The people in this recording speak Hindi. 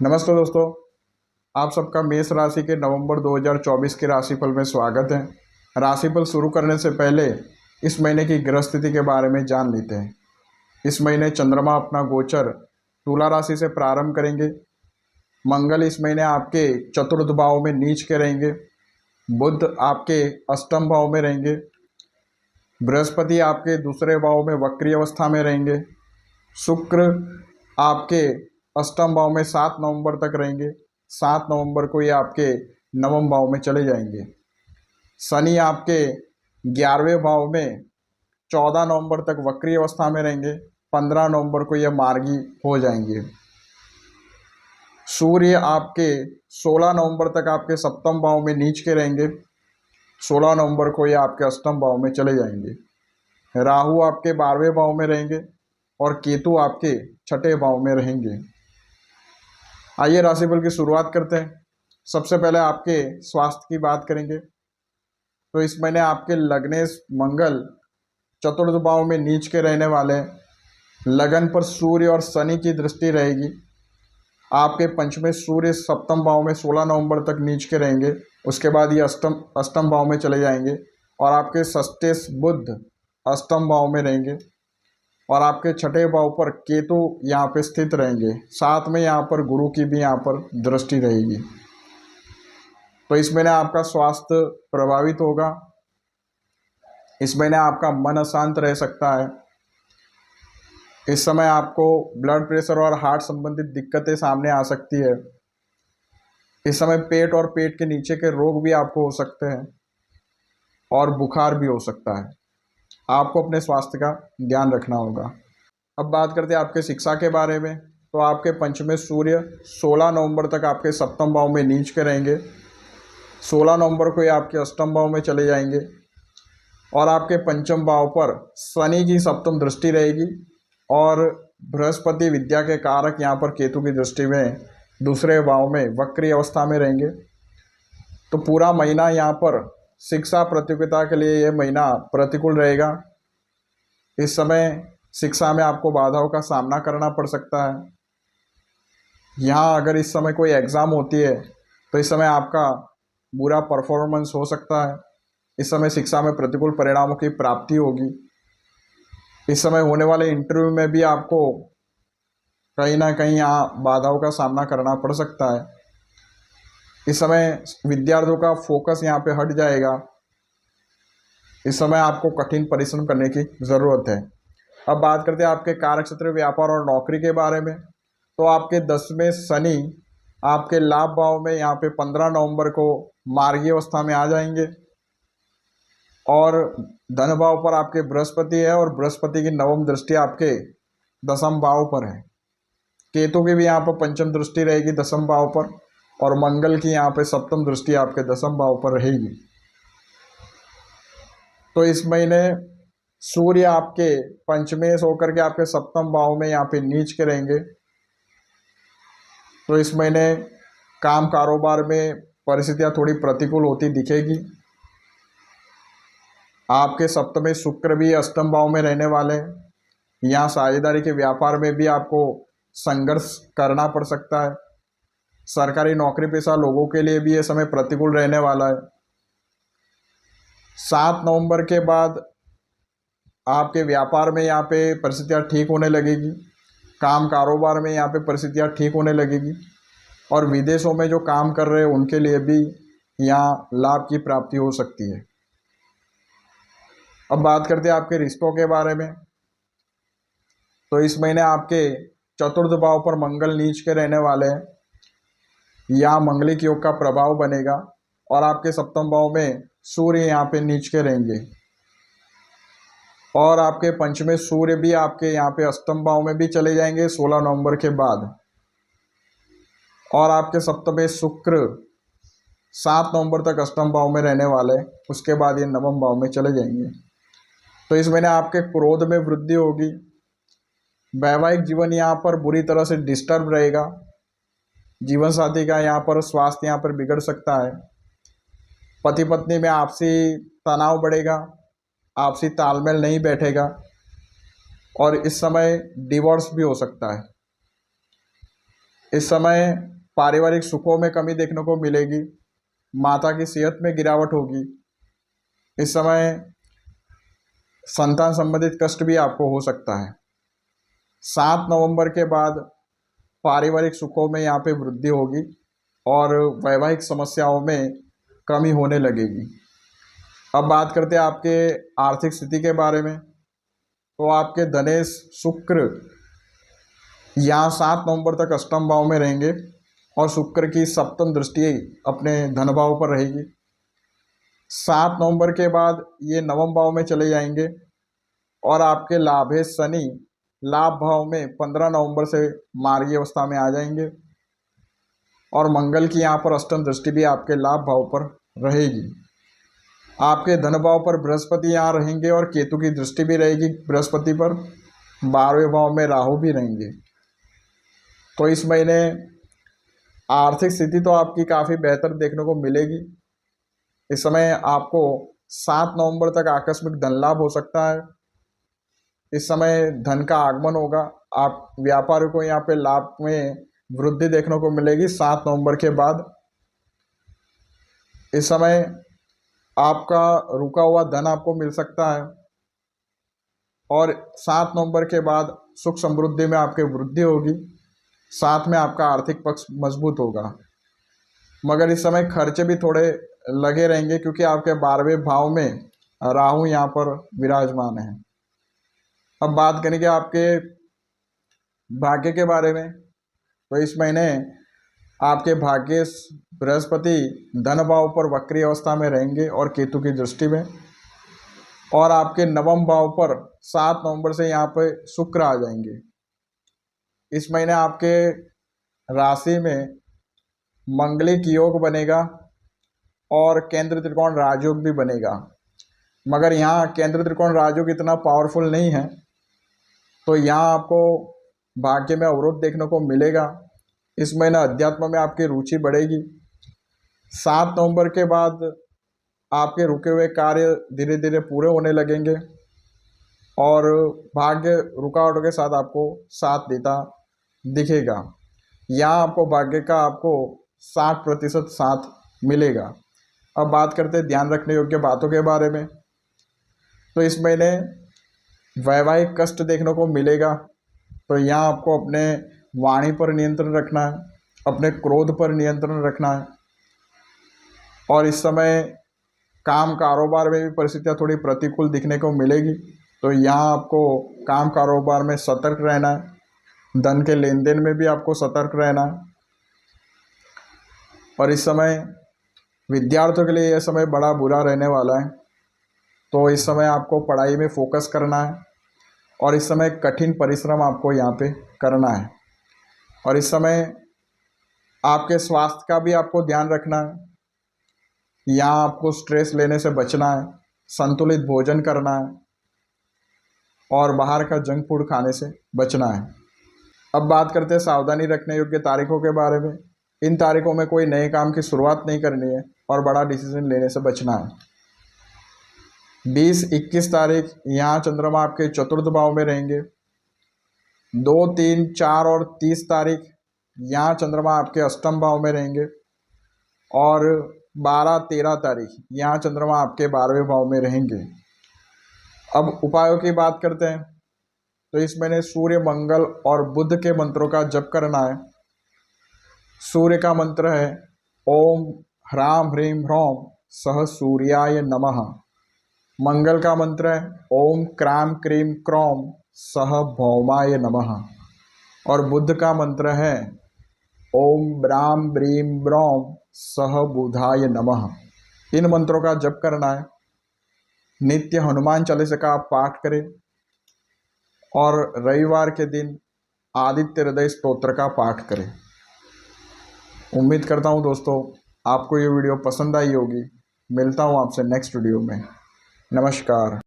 नमस्ते दोस्तों। आप सबका मेष राशि के नवंबर 2024 के राशिफल में स्वागत है। राशिफल शुरू करने से पहले इस महीने की ग्रह स्थिति के बारे में जान लेते हैं। इस महीने चंद्रमा अपना गोचर तुला राशि से प्रारंभ करेंगे। मंगल इस महीने आपके चतुर्थ भाव में नीच के रहेंगे। बुध आपके अष्टम भाव में रहेंगे। बृहस्पति आपके दूसरे भाव में वक्री अवस्था में रहेंगे। शुक्र आपके अष्टम भाव में 7 नवंबर तक रहेंगे। 7 नवंबर को ये आपके नवम भाव में चले जाएंगे। शनि आपके 11वें भाव में 14 नवंबर तक वक्री अवस्था में रहेंगे। 15 नवंबर को ये मार्गी हो जाएंगे। सूर्य आपके 16 नवंबर तक आपके सप्तम भाव में नीच के रहेंगे। 16 नवंबर को ये आपके अष्टम भाव में चले जाएंगे। राहु आपके 12वें भाव में रहेंगे और केतु आपके छठे भाव में रहेंगे। आइए राशिफल की शुरुआत करते हैं। सबसे पहले आपके स्वास्थ्य की बात करेंगे तो इस महीने आपके लग्नेश मंगल चतुर्थ भाव में नीच के रहने वाले हैं। लगन पर सूर्य और शनि की दृष्टि रहेगी। आपके पंचमे सूर्य सप्तम भाव में 16 नवंबर तक नीच के रहेंगे। उसके बाद ये अष्टम भाव में चले जाएंगे और आपके षष्ठे बुध अष्टम भाव में रहेंगे और आपके छठे भाव पर केतु यहाँ पे स्थित रहेंगे। साथ में यहाँ पर गुरु की भी यहाँ पर दृष्टि रहेगी। तो इस महीने आपका स्वास्थ्य प्रभावित होगा। इस महीने आपका मन अशांत रह सकता है। इस समय आपको ब्लड प्रेशर और हार्ट संबंधित दिक्कतें सामने आ सकती है। इस समय पेट और पेट के नीचे के रोग भी आपको हो सकते हैं और बुखार भी हो सकता है। आपको अपने स्वास्थ्य का ध्यान रखना होगा। अब बात करते हैं आपके शिक्षा के बारे में। तो आपके पंचमे सूर्य 16 नवंबर तक आपके सप्तम भाव में नीच के रहेंगे। 16 नवंबर को ये आपके अष्टम भाव में चले जाएंगे और आपके पंचम भाव पर शनि की सप्तम दृष्टि रहेगी और बृहस्पति विद्या के कारक यहाँ पर केतु की दृष्टि में दूसरे भाव में वक्री अवस्था में रहेंगे। तो पूरा महीना यहाँ पर शिक्षा प्रतियोगिता के लिए ये महीना प्रतिकूल रहेगा। इस समय शिक्षा में आपको बाधाओं का सामना करना पड़ सकता है। यहाँ अगर इस समय कोई एग्ज़ाम होती है तो इस समय आपका बुरा परफॉर्मेंस हो सकता है। इस समय शिक्षा में प्रतिकूल परिणामों की प्राप्ति होगी। इस समय होने वाले इंटरव्यू में भी आपको कहीं ना कहीं यहाँ बाधाओं का सामना करना पड़ सकता है। इस समय विद्यार्थियों का फोकस यहाँ पे हट जाएगा। इस समय आपको कठिन परिश्रम करने की ज़रूरत है। अब बात करते हैं आपके कार्यक्षेत्र, व्यापार और नौकरी के बारे में। तो आपके 10वें शनि आपके लाभ भाव में यहाँ पे 15 नवंबर को मार्गी अवस्था में आ जाएंगे और धन भाव पर आपके बृहस्पति है और बृहस्पति की नवम दृष्टि आपके दसम भाव पर है। केतु की भी यहाँ पर पंचम दृष्टि रहेगी दसम भाव पर और मंगल की यहाँ पे सप्तम दृष्टि आपके दसम भाव पर रहेगी। तो इस महीने सूर्य आपके पंचमे होकर के आपके सप्तम भाव में यहाँ पे नीच के रहेंगे। तो इस महीने काम कारोबार में परिस्थितियाँ थोड़ी प्रतिकूल होती दिखेगी। आपके सप्तमे शुक्र भी अष्टम भाव में रहने वाले हैं। यहाँ साझेदारी के व्यापार में भी आपको संघर्ष करना पड़ सकता है। सरकारी नौकरी पेशा लोगों के लिए भी ये समय प्रतिकूल रहने वाला है। 7 नवंबर के बाद आपके व्यापार में यहाँ पे परिस्थितियाँ ठीक होने लगेगी। काम कारोबार में यहाँ पे परिस्थितियाँ ठीक होने लगेगी और विदेशों में जो काम कर रहे हैं उनके लिए भी यहाँ लाभ की प्राप्ति हो सकती है। अब बात करते हैं आपके रिश्तों के बारे में। तो इस महीने आपके चतुर्थ भाव पर मंगल नीच के रहने वाले हैं। यहाँ मंगलिक योग का प्रभाव बनेगा और आपके सप्तम भाव में सूर्य यहाँ पे नीच के रहेंगे और आपके पंचमे सूर्य भी आपके यहाँ पे अष्टम भाव में भी चले जाएंगे 16 नवंबर के बाद और आपके सप्तमे शुक्र 7 नवंबर तक अष्टम भाव में रहने वाले। उसके बाद ये नवम भाव में चले जाएंगे। तो इस महीने आपके क्रोध में वृद्धि होगी। वैवाहिक जीवन यहाँ पर बुरी तरह से डिस्टर्ब रहेगा। जीवन साथी का यहाँ पर स्वास्थ्य यहाँ पर बिगड़ सकता है। पति पत्नी में आपसी तनाव बढ़ेगा, आपसी तालमेल नहीं बैठेगा और इस समय डिवोर्स भी हो सकता है। इस समय पारिवारिक सुखों में कमी देखने को मिलेगी। माता की सेहत में गिरावट होगी। इस समय संतान संबंधित कष्ट भी आपको हो सकता है। 7 नवंबर के बाद पारिवारिक सुखों में यहाँ पे वृद्धि होगी और वैवाहिक समस्याओं में कमी होने लगेगी। अब बात करते हैं आपके आर्थिक स्थिति के बारे में। तो आपके धनेश शुक्र यहाँ 7 नवंबर तक अष्टम भाव में रहेंगे और शुक्र की सप्तम दृष्टि अपने धन भाव पर रहेगी। 7 नवंबर के बाद ये नवम भाव में चले जाएंगे और आपके लाभेश शनि लाभ भाव में 15 नवंबर से मार्गी अवस्था में आ जाएंगे और मंगल की यहाँ पर अष्टम दृष्टि भी आपके लाभ भाव पर रहेगी। आपके धन भाव पर बृहस्पति यहाँ रहेंगे और केतु की दृष्टि भी रहेगी बृहस्पति पर। 12वें भाव में राहु भी रहेंगे। तो इस महीने आर्थिक स्थिति तो आपकी काफ़ी बेहतर देखने को मिलेगी। इस समय आपको 7 नवंबर तक आकस्मिक धन लाभ हो सकता है। इस समय धन का आगमन होगा। आप व्यापारियों को यहाँ पे लाभ में वृद्धि देखने को मिलेगी 7 नवंबर के बाद। इस समय आपका रुका हुआ धन आपको मिल सकता है और 7 नवंबर के बाद सुख समृद्धि में आपके वृद्धि होगी। साथ में आपका आर्थिक पक्ष मजबूत होगा। मगर इस समय खर्चे भी थोड़े लगे रहेंगे क्योंकि आपके 12वें भाव में राहु यहाँ पर विराजमान है। अब बात करेंगे आपके भाग्य के बारे में। तो इस महीने आपके भाग्य बृहस्पति धन भाव पर वक्री अवस्था में रहेंगे और केतु की दृष्टि में, और आपके नवम भाव पर 7 नवंबर से यहाँ पे शुक्र आ जाएंगे। इस महीने आपके राशि में मंगलिक योग बनेगा और केंद्र त्रिकोण राजयोग भी बनेगा। मगर यहाँ केंद्र त्रिकोण राजयोग इतना पावरफुल नहीं है, तो यहाँ आपको भाग्य में अवरोध देखने को मिलेगा। इस महीने अध्यात्म में आपकी रुचि बढ़ेगी। 7 नवंबर के बाद आपके रुके हुए कार्य धीरे धीरे पूरे होने लगेंगे और भाग्य रुकावटों के साथ आपको साथ देता दिखेगा। यहाँ आपको भाग्य का आपको 60% साथ मिलेगा। अब बात करते हैं ध्यान रखने योग्य बातों के बारे में। तो इस महीने वैवाहिक कष्ट देखने को मिलेगा। तो यहाँ आपको अपने वाणी पर नियंत्रण रखना है, अपने क्रोध पर नियंत्रण रखना है। और इस समय काम कारोबार में भी परिस्थितियाँ थोड़ी प्रतिकूल दिखने को मिलेगी। तो यहाँ आपको काम कारोबार में सतर्क रहना है। धन के लेन देन में भी आपको सतर्क रहना है। और इस समय विद्यार्थियों के लिए यह समय बड़ा बुरा रहने वाला है। तो इस समय आपको पढ़ाई में फोकस करना है और इस समय कठिन परिश्रम आपको यहाँ पे करना है। और इस समय आपके स्वास्थ्य का भी आपको ध्यान रखना है। यहाँ आपको स्ट्रेस लेने से बचना है, संतुलित भोजन करना है और बाहर का जंक फूड खाने से बचना है। अब बात करते हैं सावधानी रखने योग्य तारीखों के बारे में। इन तारीखों में कोई नए काम की शुरुआत नहीं करनी है और बड़ा डिसीजन लेने से बचना है। 20-21 तारीख यहाँ चंद्रमा आपके चतुर्थ भाव में रहेंगे। 2, 3, 4 और 30 तारीख यहाँ चंद्रमा आपके अष्टम भाव में रहेंगे और 12, 13 तारीख यहाँ चंद्रमा आपके 12वें भाव में रहेंगे। अब उपायों की बात करते हैं। तो इस महीने सूर्य, मंगल और बुध के मंत्रों का जप करना है। सूर्य का मंत्र है ओम ह्रां ह्रीं ह्रौं सह सूर्याय नमः। मंगल का मंत्र है ओम क्रां क्रीं क्रौं सह भौमाय नमः। और बुध का मंत्र है ओम ब्रां ब्रीं ब्रौं सह बुधाय नमः। इन मंत्रों का जप करना है। नित्य हनुमान चालीसा का आप पाठ करें और रविवार के दिन आदित्य हृदय स्तोत्र का पाठ करें। उम्मीद करता हूँ दोस्तों आपको ये वीडियो पसंद आई होगी। मिलता हूँ आपसे नेक्स्ट वीडियो में। नमस्कार।